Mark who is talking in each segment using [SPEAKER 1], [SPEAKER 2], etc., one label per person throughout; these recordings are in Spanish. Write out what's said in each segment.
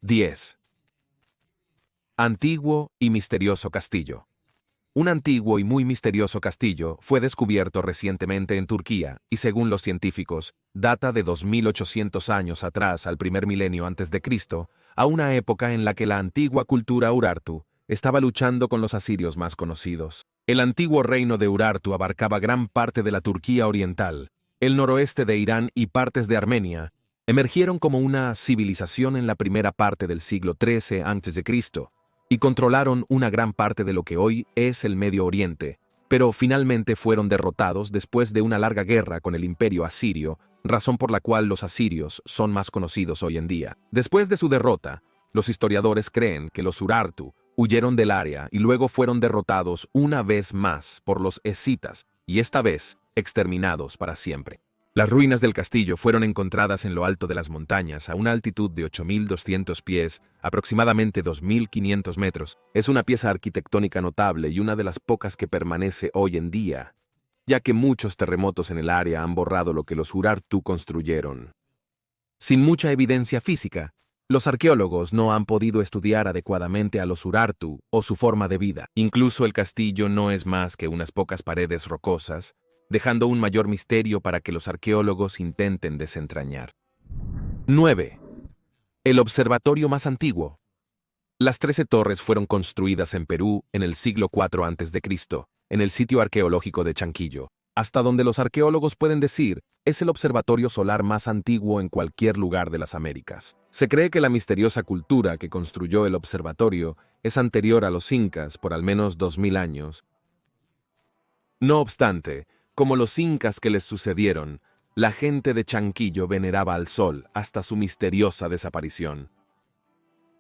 [SPEAKER 1] 10. Antiguo y misterioso castillo. Un antiguo y muy misterioso castillo fue descubierto recientemente en Turquía y, según los científicos, data de 2800 años atrás al primer milenio antes de Cristo, a una época en la que la antigua cultura Urartu estaba luchando con los asirios más conocidos. El antiguo reino de Urartu abarcaba gran parte de la Turquía oriental, el noroeste de Irán y partes de Armenia. Emergieron como una civilización en la primera parte del siglo XIII a.C., y controlaron una gran parte de lo que hoy es el Medio Oriente, pero finalmente fueron derrotados después de una larga guerra con el imperio asirio, razón por la cual los asirios son más conocidos hoy en día. Después de su derrota, los historiadores creen que los Urartu huyeron del área y luego fueron derrotados una vez más por los escitas, y esta vez exterminados para siempre. Las ruinas del castillo fueron encontradas en lo alto de las montañas, a una altitud de 8.200 pies, aproximadamente 2.500 metros. Es una pieza arquitectónica notable y una de las pocas que permanece hoy en día, ya que muchos terremotos en el área han borrado lo que los Urartu construyeron. Sin mucha evidencia física, los arqueólogos no han podido estudiar adecuadamente a los Urartu o su forma de vida. Incluso el castillo no es más que unas pocas paredes rocosas, dejando un mayor misterio para que los arqueólogos intenten desentrañar. 9. El observatorio más antiguo. Las 13 torres fueron construidas en Perú en el siglo IV a.C., en el sitio arqueológico de Chanquillo. Hasta donde los arqueólogos pueden decir, es el observatorio solar más antiguo en cualquier lugar de las Américas. Se cree que la misteriosa cultura que construyó el observatorio es anterior a los incas por al menos 2000 años. No obstante, como los incas que les sucedieron, la gente de Chanquillo veneraba al sol hasta su misteriosa desaparición.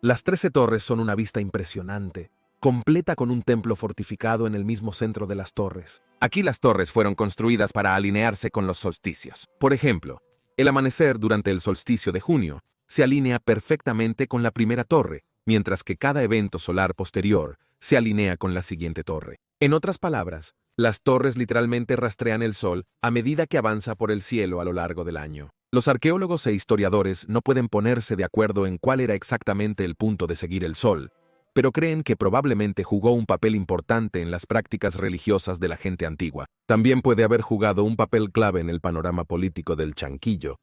[SPEAKER 1] Las 13 torres son una vista impresionante, completa con un templo fortificado en el mismo centro de las torres. Aquí las torres fueron construidas para alinearse con los solsticios. Por ejemplo, el amanecer durante el solsticio de junio se alinea perfectamente con la primera torre, mientras que cada evento solar posterior se alinea con la siguiente torre. En otras palabras, las torres literalmente rastrean el sol a medida que avanza por el cielo a lo largo del año. Los arqueólogos e historiadores no pueden ponerse de acuerdo en cuál era exactamente el punto de seguir el sol, pero creen que probablemente jugó un papel importante en las prácticas religiosas de la gente antigua. También puede haber jugado un papel clave en el panorama político del Chanquillo.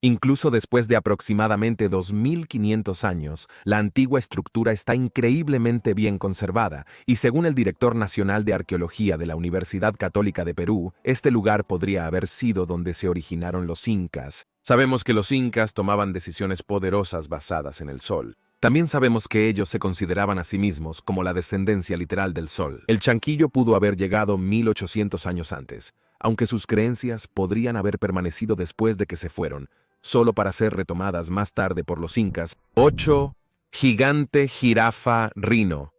[SPEAKER 1] Incluso después de aproximadamente 2500 años, la antigua estructura está increíblemente bien conservada, y según el director nacional de arqueología de la Universidad Católica de Perú, este lugar podría haber sido donde se originaron los incas. Sabemos que los incas tomaban decisiones poderosas basadas en el sol. También sabemos que ellos se consideraban a sí mismos como la descendencia literal del sol. El Chanquillo pudo haber llegado 1800 años antes, aunque sus creencias podrían haber permanecido después de que se fueron, solo para ser retomadas más tarde por los incas. 8. Gigante jirafa rino.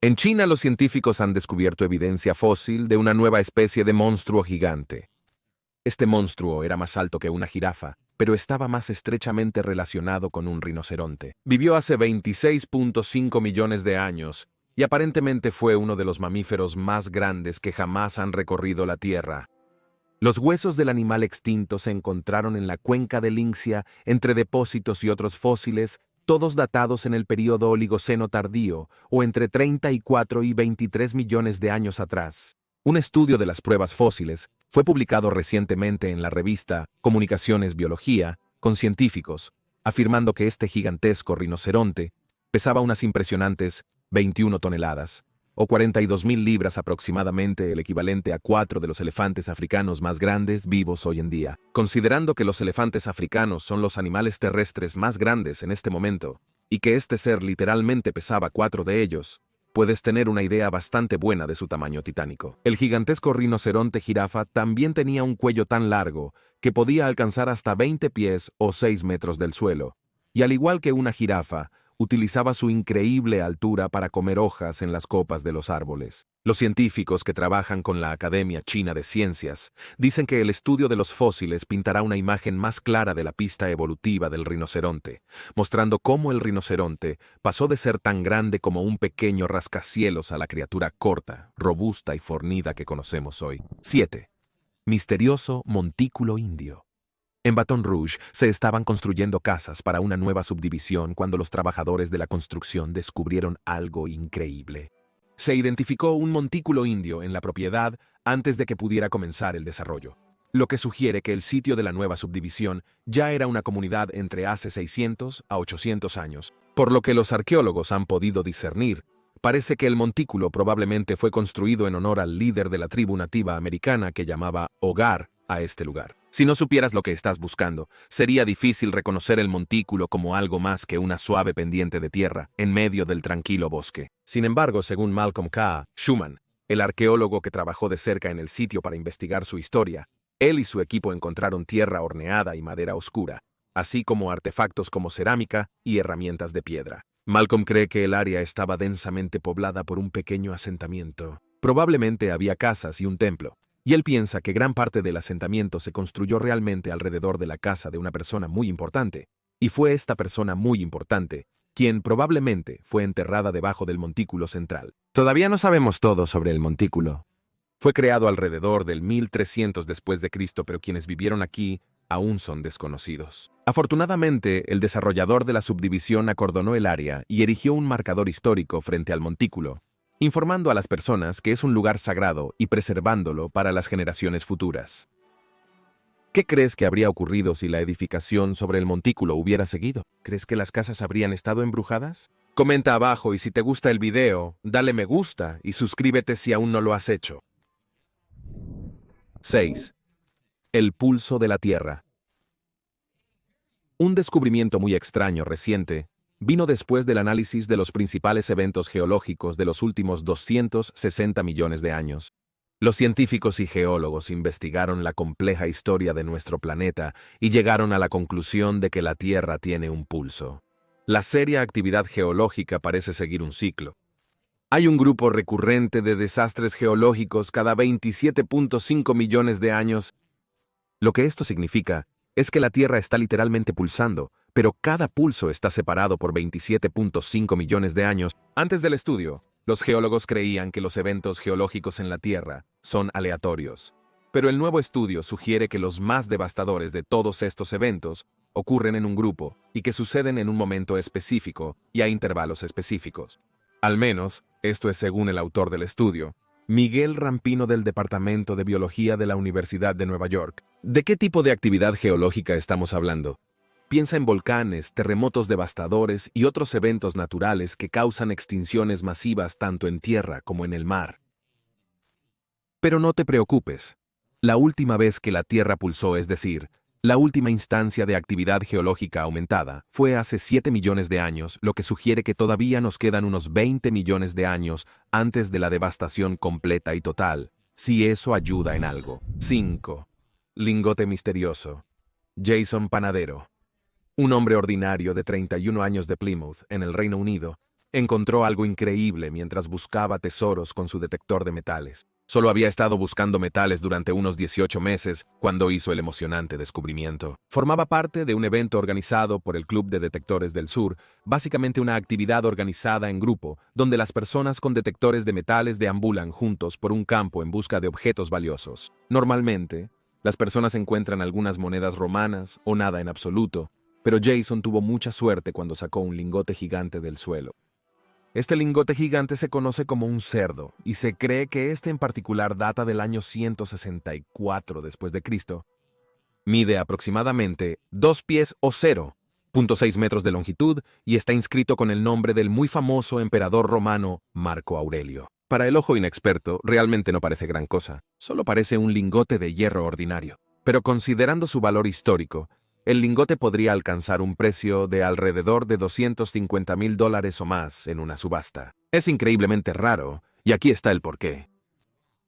[SPEAKER 1] En China los científicos han descubierto evidencia fósil de una nueva especie de monstruo gigante. Este monstruo era más alto que una jirafa, pero estaba más estrechamente relacionado con un rinoceronte. Vivió hace 26.5 millones de años y aparentemente fue uno de los mamíferos más grandes que jamás han recorrido la Tierra. Los huesos del animal extinto se encontraron en la cuenca de Linxia entre depósitos y otros fósiles, todos datados en el período Oligoceno tardío o entre 34 y 23 millones de años atrás. Un estudio de las pruebas fósiles fue publicado recientemente en la revista Comunicaciones Biología con científicos, afirmando que este gigantesco rinoceronte pesaba unas impresionantes 21 toneladas, o 42.000 libras aproximadamente, el equivalente a 4 de los elefantes africanos más grandes vivos hoy en día. Considerando que los elefantes africanos son los animales terrestres más grandes en este momento, y que este ser literalmente pesaba 4 de ellos, puedes tener una idea bastante buena de su tamaño titánico. El gigantesco rinoceronte jirafa también tenía un cuello tan largo que podía alcanzar hasta 20 pies o 6 metros del suelo, y al igual que una jirafa, utilizaba su increíble altura para comer hojas en las copas de los árboles. Los científicos que trabajan con la Academia China de Ciencias dicen que el estudio de los fósiles pintará una imagen más clara de la pista evolutiva del rinoceronte, mostrando cómo el rinoceronte pasó de ser tan grande como un pequeño rascacielos a la criatura corta, robusta y fornida que conocemos hoy. 7. Misterioso montículo indio. En Baton Rouge se estaban construyendo casas para una nueva subdivisión cuando los trabajadores de la construcción descubrieron algo increíble. Se identificó un montículo indio en la propiedad antes de que pudiera comenzar el desarrollo, lo que sugiere que el sitio de la nueva subdivisión ya era una comunidad entre hace 600 a 800 años, por lo que los arqueólogos han podido discernir. Parece que el montículo probablemente fue construido en honor al líder de la tribu nativa americana que llamaba hogar a este lugar. Si no supieras lo que estás buscando, sería difícil reconocer el montículo como algo más que una suave pendiente de tierra en medio del tranquilo bosque. Sin embargo, según Malcolm K. Schumann, el arqueólogo que trabajó de cerca en el sitio para investigar su historia, él y su equipo encontraron tierra horneada y madera oscura, así como artefactos como cerámica y herramientas de piedra. Malcolm cree que el área estaba densamente poblada por un pequeño asentamiento. Probablemente había casas y un templo, y él piensa que gran parte del asentamiento se construyó realmente alrededor de la casa de una persona muy importante, y fue esta persona muy importante quien probablemente fue enterrada debajo del montículo central. Todavía no sabemos todo sobre el montículo. Fue creado alrededor del 1300 después de Cristo, pero quienes vivieron aquí aún son desconocidos. Afortunadamente, el desarrollador de la subdivisión acordonó el área y erigió un marcador histórico frente al montículo, informando a las personas que es un lugar sagrado y preservándolo para las generaciones futuras. ¿Qué crees que habría ocurrido si la edificación sobre el montículo hubiera seguido? ¿Crees que las casas habrían estado embrujadas? Comenta abajo y si te gusta el video, dale me gusta y suscríbete si aún no lo has hecho. 6. El pulso de la Tierra. Un descubrimiento muy extraño reciente vino después del análisis de los principales eventos geológicos de los últimos 260 millones de años. Los científicos y geólogos investigaron la compleja historia de nuestro planeta y llegaron a la conclusión de que la Tierra tiene un pulso. La seria actividad geológica parece seguir un ciclo. Hay un grupo recurrente de desastres geológicos cada 27.5 millones de años. Lo que esto significa es que la Tierra está literalmente pulsando, pero cada pulso está separado por 27.5 millones de años. Antes del estudio, los geólogos creían que los eventos geológicos en la Tierra son aleatorios. Pero el nuevo estudio sugiere que los más devastadores de todos estos eventos ocurren en un grupo y que suceden en un momento específico y a intervalos específicos. Al menos, esto es según el autor del estudio, Miguel Rampino del Departamento de Biología de la Universidad de Nueva York. ¿De qué tipo de actividad geológica estamos hablando? Piensa en volcanes, terremotos devastadores y otros eventos naturales que causan extinciones masivas tanto en tierra como en el mar. Pero no te preocupes. La última vez que la Tierra pulsó, es decir, la última instancia de actividad geológica aumentada, fue hace 7 millones de años, lo que sugiere que todavía nos quedan unos 20 millones de años antes de la devastación completa y total, si eso ayuda en algo. 5. Lingote misterioso. Jason Panadero, un hombre ordinario de 31 años de Plymouth, en el Reino Unido, encontró algo increíble mientras buscaba tesoros con su detector de metales. Solo había estado buscando metales durante unos 18 meses cuando hizo el emocionante descubrimiento. Formaba parte de un evento organizado por el Club de Detectores del Sur, básicamente una actividad organizada en grupo, donde las personas con detectores de metales deambulan juntos por un campo en busca de objetos valiosos. Normalmente, las personas encuentran algunas monedas romanas o nada en absoluto, pero Jason tuvo mucha suerte cuando sacó un lingote gigante del suelo. Este lingote gigante se conoce como un cerdo, y se cree que este en particular data del año 164 después de Cristo. Mide aproximadamente 2 pies o 0.6 metros de longitud y está inscrito con el nombre del muy famoso emperador romano Marco Aurelio. Para el ojo inexperto, realmente no parece gran cosa, solo parece un lingote de hierro ordinario. Pero considerando su valor histórico, el lingote podría alcanzar un precio de alrededor de $250,000 o más en una subasta. Es increíblemente raro, y aquí está el porqué.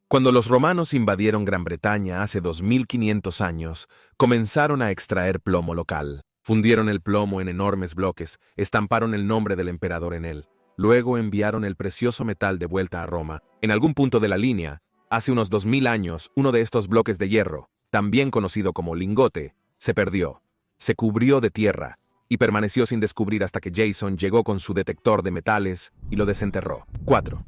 [SPEAKER 1] Cuando los romanos invadieron Gran Bretaña hace 2500 años, comenzaron a extraer plomo local. Fundieron el plomo en enormes bloques, estamparon el nombre del emperador en él. Luego enviaron el precioso metal de vuelta a Roma. En algún punto de la línea, hace unos 2000 años, uno de estos bloques de hierro, también conocido como lingote, se perdió. Se cubrió de tierra y permaneció sin descubrir hasta que Jason llegó con su detector de metales y lo desenterró. 4.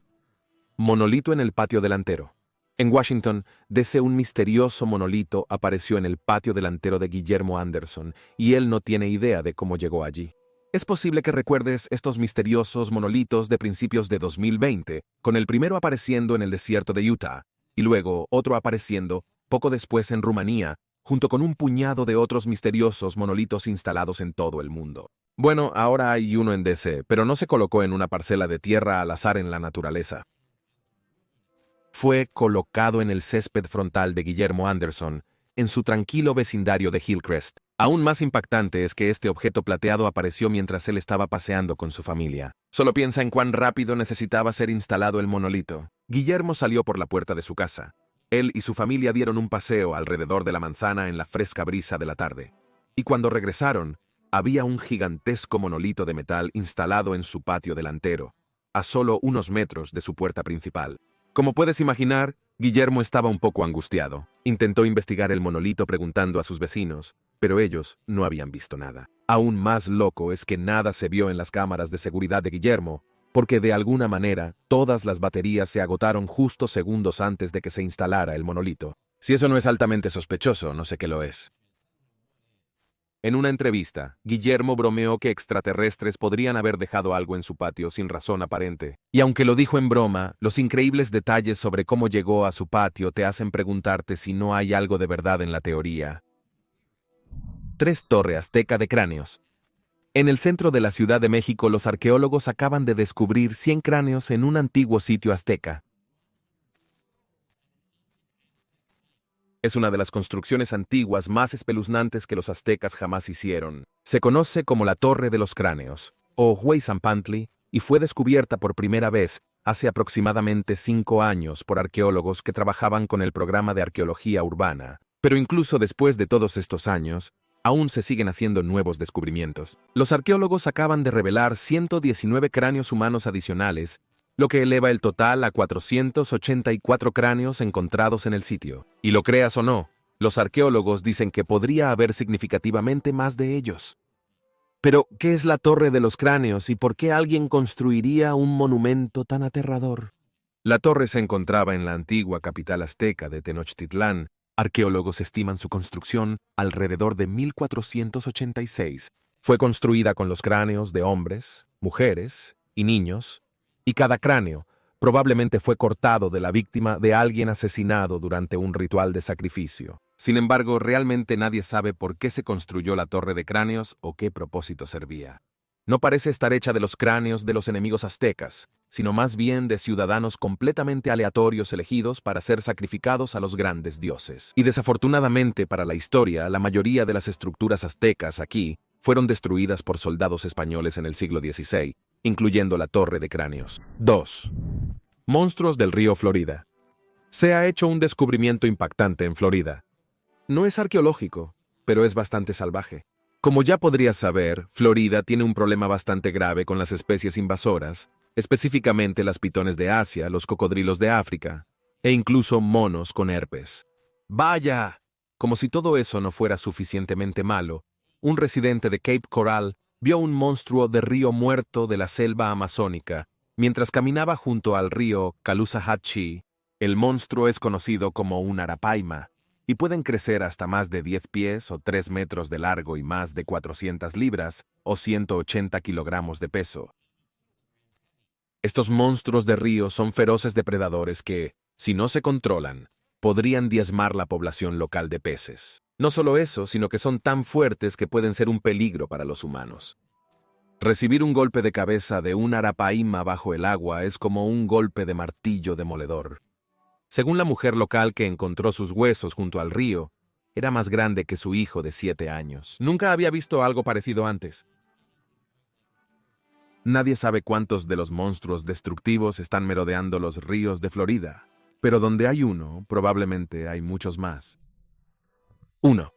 [SPEAKER 1] Monolito en el patio delantero. En Washington, DC, un misterioso monolito apareció en el patio delantero de Guillermo Anderson, y él no tiene idea de cómo llegó allí. Es posible que recuerdes estos misteriosos monolitos de principios de 2020, con el primero apareciendo en el desierto de Utah, y luego otro apareciendo poco después en Rumanía, junto con un puñado de otros misteriosos monolitos instalados en todo el mundo. Bueno, ahora hay uno en DC, pero no se colocó en una parcela de tierra al azar en la naturaleza. Fue colocado en el césped frontal de Guillermo Anderson, en su tranquilo vecindario de Hillcrest. Aún más impactante es que este objeto plateado apareció mientras él estaba paseando con su familia. Solo piensa en cuán rápido necesitaba ser instalado el monolito. Guillermo salió por la puerta de su casa. Él y su familia dieron un paseo alrededor de la manzana en la fresca brisa de la tarde. Y cuando regresaron, había un gigantesco monolito de metal instalado en su patio delantero, a solo unos metros de su puerta principal. Como puedes imaginar, Guillermo estaba un poco angustiado. Intentó investigar el monolito preguntando a sus vecinos, pero ellos no habían visto nada. Aún más loco es que nada se vio en las cámaras de seguridad de Guillermo, porque de alguna manera todas las baterías se agotaron justo segundos antes de que se instalara el monolito. Si eso no es altamente sospechoso, no sé qué lo es. En una entrevista, Guillermo bromeó que extraterrestres podrían haber dejado algo en su patio sin razón aparente. Y aunque lo dijo en broma, los increíbles detalles sobre cómo llegó a su patio te hacen preguntarte si no hay algo de verdad en la teoría. 3 Torre Azteca de cráneos. En el centro de la Ciudad de México, los arqueólogos acaban de descubrir 100 cráneos en un antiguo sitio azteca. Es una de las construcciones antiguas más espeluznantes que los aztecas jamás hicieron. Se conoce como la Torre de los Cráneos, o Huizampantli, y fue descubierta por primera vez hace aproximadamente 5 años por arqueólogos que trabajaban con el programa de arqueología urbana. Pero incluso después de todos estos años, aún se siguen haciendo nuevos descubrimientos. Los arqueólogos acaban de revelar 119 cráneos humanos adicionales, lo que eleva el total a 484 cráneos encontrados en el sitio. Y lo creas o no, los arqueólogos dicen que podría haber significativamente más de ellos. Pero, ¿qué es la Torre de los Cráneos y por qué alguien construiría un monumento tan aterrador? La torre se encontraba en la antigua capital azteca de Tenochtitlán. Arqueólogos estiman su construcción alrededor de 1486. Fue construida con los cráneos de hombres, mujeres y niños, y cada cráneo probablemente fue cortado de la víctima de alguien asesinado durante un ritual de sacrificio. Sin embargo, realmente nadie sabe por qué se construyó la torre de cráneos o qué propósito servía. No parece estar hecha de los cráneos de los enemigos aztecas, sino más bien de ciudadanos completamente aleatorios elegidos para ser sacrificados a los grandes dioses. Y desafortunadamente para la historia, la mayoría de las estructuras aztecas aquí fueron destruidas por soldados españoles en el siglo XVI, incluyendo la Torre de Cráneos. 2. Monstruos del río Florida. Se ha hecho un descubrimiento impactante en Florida. No es arqueológico, pero es bastante salvaje. Como ya podrías saber, Florida tiene un problema bastante grave con las especies invasoras, específicamente las pitones de Asia, los cocodrilos de África, e incluso monos con herpes. ¡Vaya! Como si todo eso no fuera suficientemente malo, un residente de Cape Coral vio un monstruo de río muerto de la selva amazónica mientras caminaba junto al río Caloosahatchee. El monstruo es conocido como un arapaima, y pueden crecer hasta más de 10 pies o 3 metros de largo y más de 400 libras o 180 kilogramos de peso. Estos monstruos de río son feroces depredadores que, si no se controlan, podrían diezmar la población local de peces. No solo eso, sino que son tan fuertes que pueden ser un peligro para los humanos. Recibir un golpe de cabeza de un arapaima bajo el agua es como un golpe de martillo demoledor. Según la mujer local que encontró sus huesos junto al río, era más grande que su hijo de 7 años. Nunca había visto algo parecido antes. Nadie sabe cuántos de los monstruos destructivos están merodeando los ríos de Florida, pero donde hay uno, probablemente hay muchos más. 1.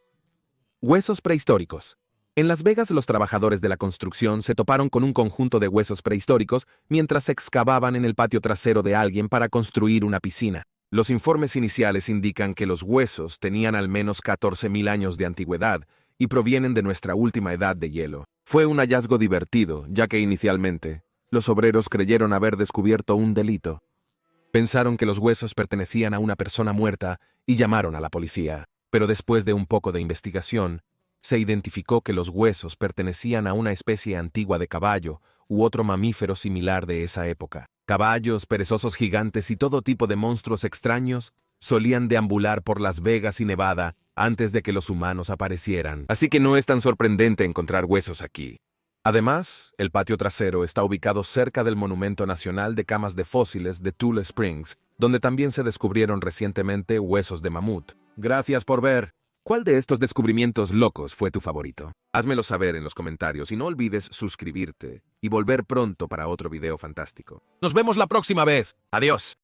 [SPEAKER 1] Huesos prehistóricos. En Las Vegas, los trabajadores de la construcción se toparon con un conjunto de huesos prehistóricos mientras excavaban en el patio trasero de alguien para construir una piscina. Los informes iniciales indican que los huesos tenían al menos 14.000 años de antigüedad y provienen de nuestra última edad de hielo. Fue un hallazgo divertido, ya que inicialmente los obreros creyeron haber descubierto un delito. Pensaron que los huesos pertenecían a una persona muerta y llamaron a la policía. Pero después de un poco de investigación, se identificó que los huesos pertenecían a una especie antigua de caballo u otro mamífero similar de esa época. Caballos, perezosos gigantes y todo tipo de monstruos extraños solían deambular por Las Vegas y Nevada antes de que los humanos aparecieran. Así que no es tan sorprendente encontrar huesos aquí. Además, el patio trasero está ubicado cerca del Monumento Nacional de Camas de Fósiles de Tule Springs, donde también se descubrieron recientemente huesos de mamut. Gracias por ver. ¿Cuál de estos descubrimientos locos fue tu favorito? Házmelo saber en los comentarios y no olvides suscribirte y volver pronto para otro video fantástico. ¡Nos vemos la próxima vez! ¡Adiós!